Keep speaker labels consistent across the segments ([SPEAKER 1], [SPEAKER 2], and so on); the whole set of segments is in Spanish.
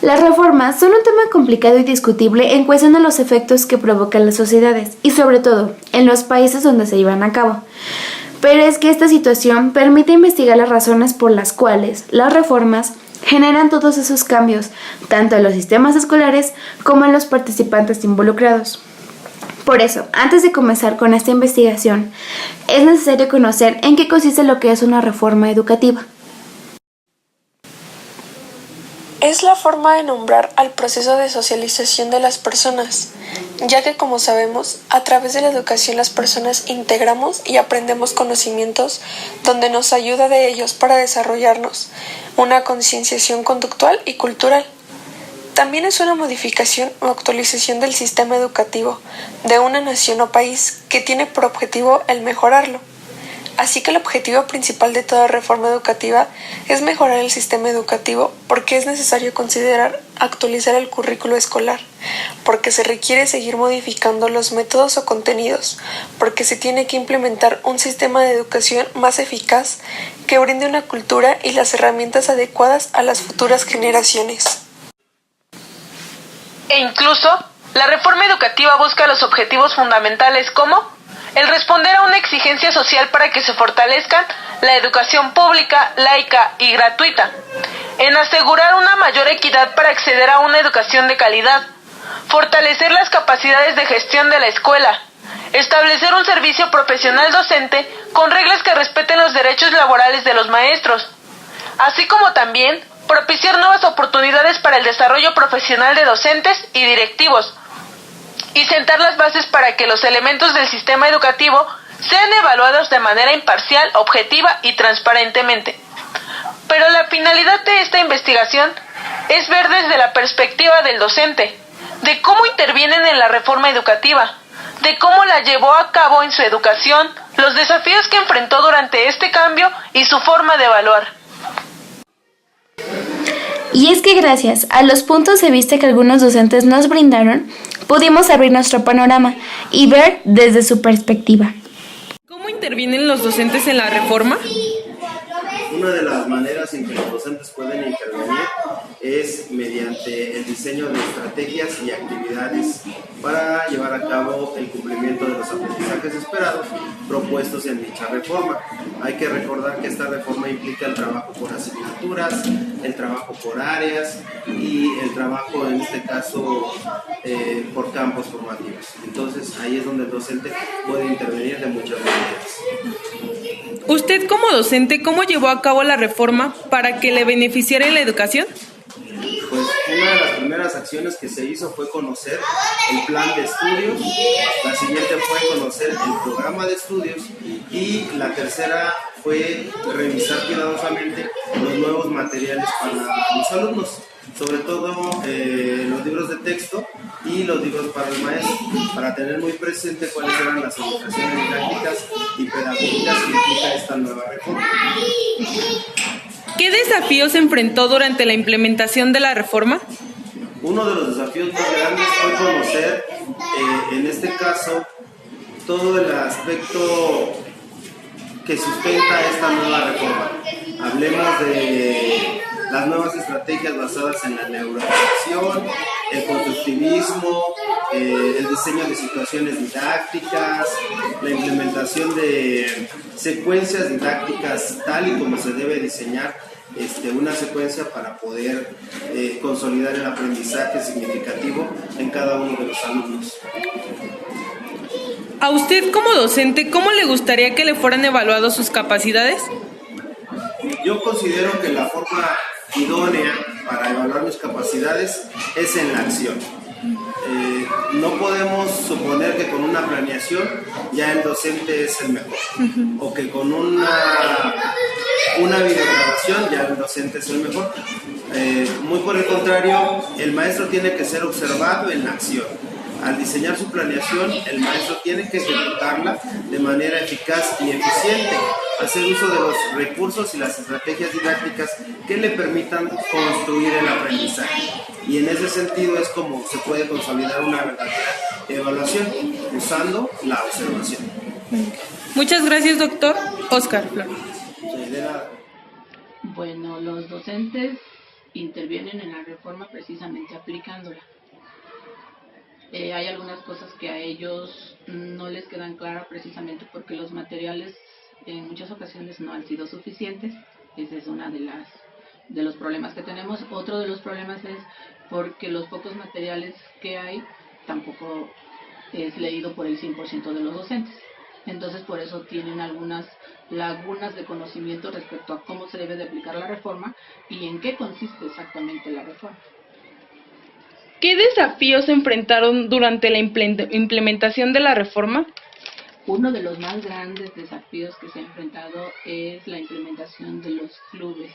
[SPEAKER 1] Las reformas son un tema complicado y discutible en cuestión a los efectos que provocan las sociedades y sobre todo en los países donde se llevan a cabo. Pero es que esta situación permite investigar las razones por las cuales las reformas generan todos esos cambios, tanto en los sistemas escolares como en los participantes involucrados. Por eso, antes de comenzar con esta investigación, es necesario conocer en qué consiste lo que es una reforma educativa.
[SPEAKER 2] Es la forma de nombrar al proceso de socialización de las personas, ya que como sabemos, a través de la educación las personas integramos y aprendemos conocimientos donde nos ayuda de ellos para desarrollarnos una concienciación conductual y cultural. También es una modificación o actualización del sistema educativo de una nación o país que tiene por objetivo el mejorarlo. Así que el objetivo principal de toda reforma educativa es mejorar el sistema educativo porque es necesario considerar actualizar el currículo escolar, porque se requiere seguir modificando los métodos o contenidos, porque se tiene que implementar un sistema de educación más eficaz que brinde una cultura y las herramientas adecuadas a las futuras generaciones.
[SPEAKER 3] E incluso, la reforma educativa busca los objetivos fundamentales como el responder a una exigencia social para que se fortalezcan la educación pública, laica y gratuita, en asegurar una mayor equidad para acceder a una educación de calidad, fortalecer las capacidades de gestión de la escuela, establecer un servicio profesional docente con reglas que respeten los derechos laborales de los maestros, así como también propiciar nuevas oportunidades para el desarrollo profesional de docentes y directivos, y sentar las bases para que los elementos del sistema educativo sean evaluados de manera imparcial, objetiva y transparentemente. Pero la finalidad de esta investigación es ver desde la perspectiva del docente, de cómo intervienen en la reforma educativa, de cómo la llevó a cabo en su educación, los desafíos que enfrentó durante este cambio y su forma de evaluar.
[SPEAKER 1] Y es que gracias a los puntos de vista que algunos docentes nos brindaron, pudimos abrir nuestro panorama y ver desde su perspectiva.
[SPEAKER 3] ¿Cómo intervienen los docentes en la reforma?
[SPEAKER 4] Una de las maneras en que los docentes pueden intervenir es mediante el diseño de estrategias y actividades para llevar a cabo el cumplimiento de los aprendizajes esperados propuestos en dicha reforma. Hay que recordar que esta reforma implica el trabajo por asignaturas, el trabajo por áreas y el trabajo, en este caso, por campos formativos. Entonces, ahí es donde el docente puede intervenir de muchas maneras.
[SPEAKER 3] Usted como docente, ¿cómo llevó a cabo la reforma para que le beneficiara en la educación?
[SPEAKER 4] Pues una de las primeras acciones que se hizo fue conocer el plan de estudios, la siguiente fue conocer el programa de estudios y la tercera fue revisar cuidadosamente los nuevos materiales para los alumnos, sobre todo los libros de texto y los libros para el maestro, para tener muy presente cuáles eran las orientaciones didácticas y pedagógicas que implica esta nueva reforma.
[SPEAKER 3] ¿Qué desafíos enfrentó durante la implementación de la reforma?
[SPEAKER 4] Uno de los desafíos más grandes fue conocer, en este caso, todo el aspecto que sustenta esta nueva reforma. Hablemos de las nuevas estrategias basadas en la neuroeducación, el constructivismo, el diseño de situaciones didácticas, la implementación de secuencias didácticas tal y como se debe diseñar una secuencia para poder consolidar el aprendizaje significativo en cada uno de los alumnos.
[SPEAKER 3] A usted como docente, ¿cómo le gustaría que le fueran evaluadas sus capacidades?
[SPEAKER 4] Yo considero que la forma idónea para evaluar mis capacidades es en la acción. No podemos suponer que con una planeación ya el docente es el mejor, o que con una videograbación ya el docente es el mejor. Muy por el contrario, el maestro tiene que ser observado en la acción. Al diseñar su planeación, el maestro tiene que ejecutarla de manera eficaz y eficiente, hacer uso de los recursos y las estrategias didácticas que le permitan construir el aprendizaje. Y en ese sentido es como se puede consolidar una verdadera evaluación, usando la observación.
[SPEAKER 3] Muchas gracias, doctor Oscar Flores.
[SPEAKER 4] De nada.
[SPEAKER 5] Bueno, los docentes intervienen en la reforma precisamente aplicándola. Hay algunas cosas que a ellos no les quedan claras precisamente porque los materiales en muchas ocasiones no han sido suficientes. Ese es una de los problemas que tenemos. Otro de los problemas es porque los pocos materiales que hay tampoco es leído por el 100% de los docentes. Entonces, por eso tienen algunas lagunas de conocimiento respecto a cómo se debe de aplicar la reforma y en qué consiste exactamente la reforma.
[SPEAKER 3] ¿Qué desafíos se enfrentaron durante la implementación de la reforma?
[SPEAKER 5] Uno de los más grandes desafíos que se ha enfrentado es la implementación de los clubes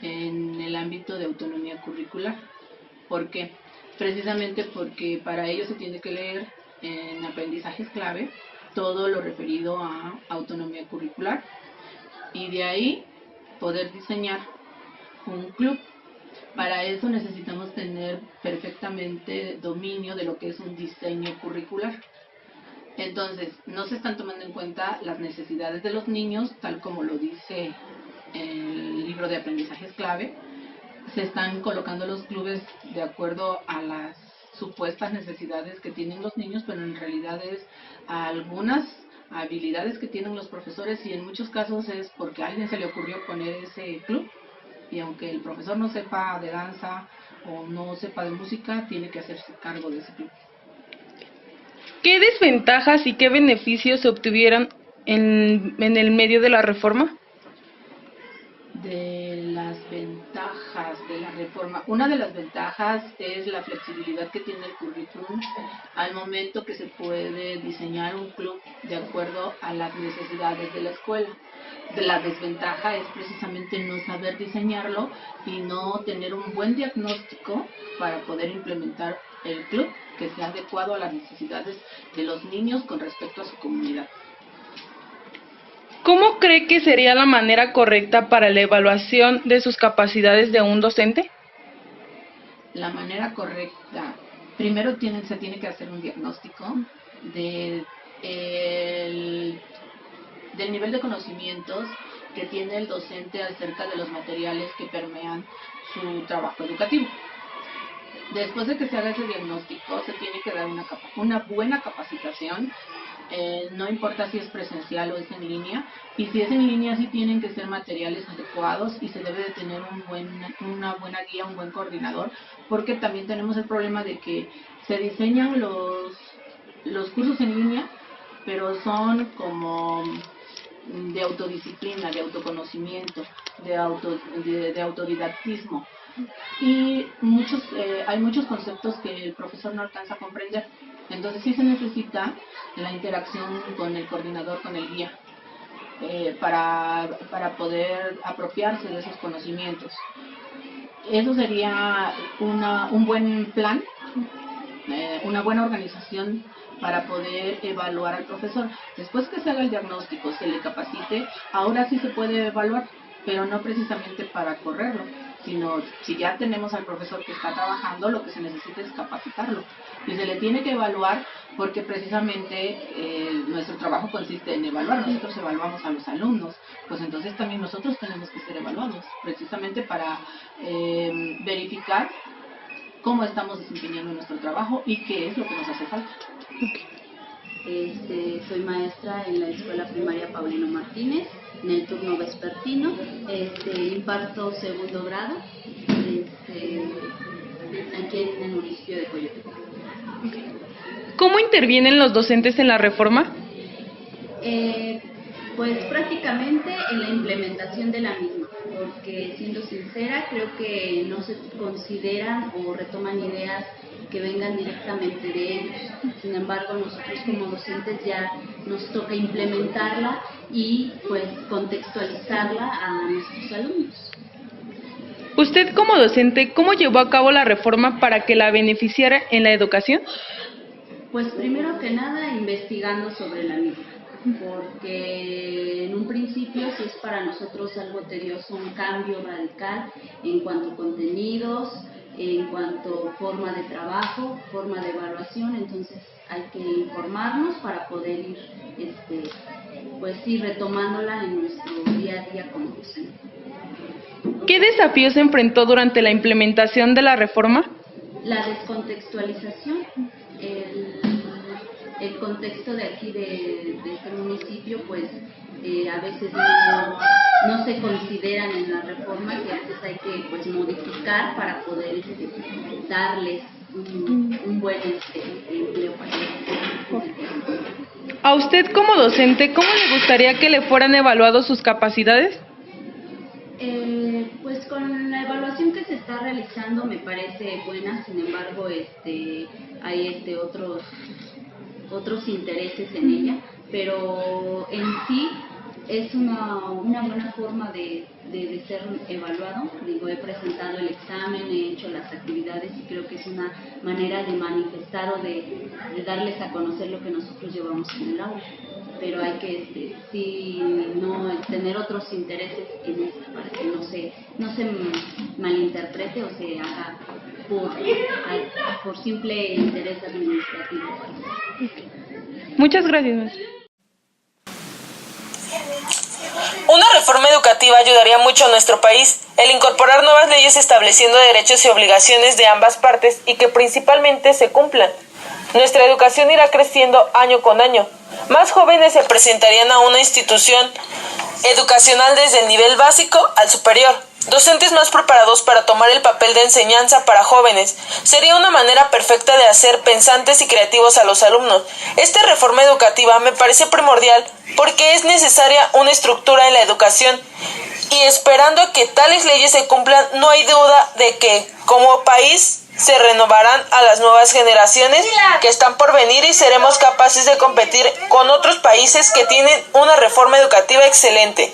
[SPEAKER 5] en el ámbito de autonomía curricular. ¿Por qué? Precisamente porque para ello se tiene que leer en aprendizajes clave todo lo referido a autonomía curricular y de ahí poder diseñar un club. Para eso necesitamos tener perfectamente dominio de lo que es un diseño curricular. Entonces, no se están tomando en cuenta las necesidades de los niños, tal como lo dice el libro de aprendizajes clave. Se están colocando los clubes de acuerdo a las supuestas necesidades que tienen los niños, pero en realidad es a algunas habilidades que tienen los profesores y en muchos casos es porque a alguien se le ocurrió poner ese club y aunque el profesor no sepa de danza o no sepa de música, tiene que hacerse cargo de ese club.
[SPEAKER 3] ¿Qué desventajas y qué beneficios se obtuvieron en el medio de la reforma?
[SPEAKER 5] De las ventajas de la reforma. Una de las ventajas es la flexibilidad que tiene el currículum al momento que se puede diseñar un club de acuerdo a las necesidades de la escuela. La desventaja es precisamente no saber diseñarlo y no tener un buen diagnóstico para poder implementar el club que sea adecuado a las necesidades de los niños con respecto a su comunidad.
[SPEAKER 3] ¿Cómo cree que sería la manera correcta para la evaluación de sus capacidades de un docente?
[SPEAKER 5] La manera correcta, primero se tiene que hacer un diagnóstico del nivel de conocimientos que tiene el docente acerca de los materiales que permean su trabajo educativo. Después de que se haga ese diagnóstico, se tiene que dar una buena capacitación, no importa si es presencial o es en línea, y si es en línea sí tienen que ser materiales adecuados y se debe de tener una buena guía, un buen coordinador, porque también tenemos el problema de que se diseñan los cursos en línea, pero son como de autodisciplina, de autoconocimiento, de autodidactismo. Y hay muchos conceptos que el profesor no alcanza a comprender. Entonces sí se necesita la interacción con el coordinador, con el guía, para poder apropiarse de esos conocimientos. Eso sería un buen plan, una buena organización para poder evaluar al profesor. Después que se haga el diagnóstico, se le capacite, ahora sí se puede evaluar, pero no precisamente para correrlo, sino si ya tenemos al profesor que está trabajando, lo que se necesita es capacitarlo. Y se le tiene que evaluar porque precisamente nuestro trabajo consiste en evaluar. Nosotros evaluamos a los alumnos, pues entonces también nosotros tenemos que ser evaluados, precisamente para verificar cómo estamos desempeñando nuestro trabajo y qué es lo que nos hace falta.
[SPEAKER 6] Soy maestra en la Escuela Primaria Paulino Martínez, en el turno vespertino, imparto segundo grado aquí en el municipio de Coyotepec.
[SPEAKER 3] ¿Cómo intervienen los docentes en la reforma?
[SPEAKER 6] Pues prácticamente en la implementación de la misma, porque siendo sincera creo que no se consideran o retoman ideas que vengan directamente de ellos. Sin embargo, nosotros como docentes ya nos toca implementarla y pues contextualizarla a nuestros alumnos.
[SPEAKER 3] Usted como docente, ¿cómo llevó a cabo la reforma para que la beneficiara en la educación?
[SPEAKER 6] Pues primero que nada investigando sobre la misma, porque en un principio sí es para nosotros algo tedioso, un cambio radical en cuanto a contenidos, en cuanto a forma de trabajo, forma de evaluación. Entonces hay que informarnos para poder ir pues sí retomándola en nuestro día a día como docente.
[SPEAKER 3] ¿Qué desafíos se enfrentó durante la implementación de la reforma?
[SPEAKER 6] La descontextualización, el contexto de aquí de este municipio, pues a veces no se consideran en la reforma, que a veces hay que pues modificar para poder darles un buen empleo para ellos.
[SPEAKER 3] A usted como docente, ¿cómo le gustaría que le fueran evaluados sus capacidades?
[SPEAKER 6] Pues con la evaluación que se está realizando me parece buena, sin embargo hay otros intereses en ella, pero en sí es una buena forma de ser evaluado. Digo, he presentado el examen, he hecho las actividades y creo que es una manera de manifestar o de darles a conocer lo que nosotros llevamos en el aula. Pero hay que no tener otros intereses en esto para que no se malinterprete o se haga por simple interés administrativo.
[SPEAKER 3] Muchas gracias, maestra.
[SPEAKER 7] Una reforma educativa ayudaría mucho a nuestro país, el incorporar nuevas leyes estableciendo derechos y obligaciones de ambas partes y que principalmente se cumplan. Nuestra educación irá creciendo año con año. Más jóvenes se presentarían a una institución educacional desde el nivel básico al superior. Docentes más preparados para tomar el papel de enseñanza para jóvenes. Sería una manera perfecta de hacer pensantes y creativos a los alumnos. Esta reforma educativa me parece primordial porque es necesaria una estructura en la educación y esperando que tales leyes se cumplan, no hay duda de que como país se renovarán a las nuevas generaciones que están por venir y seremos capaces de competir con otros países que tienen una reforma educativa excelente.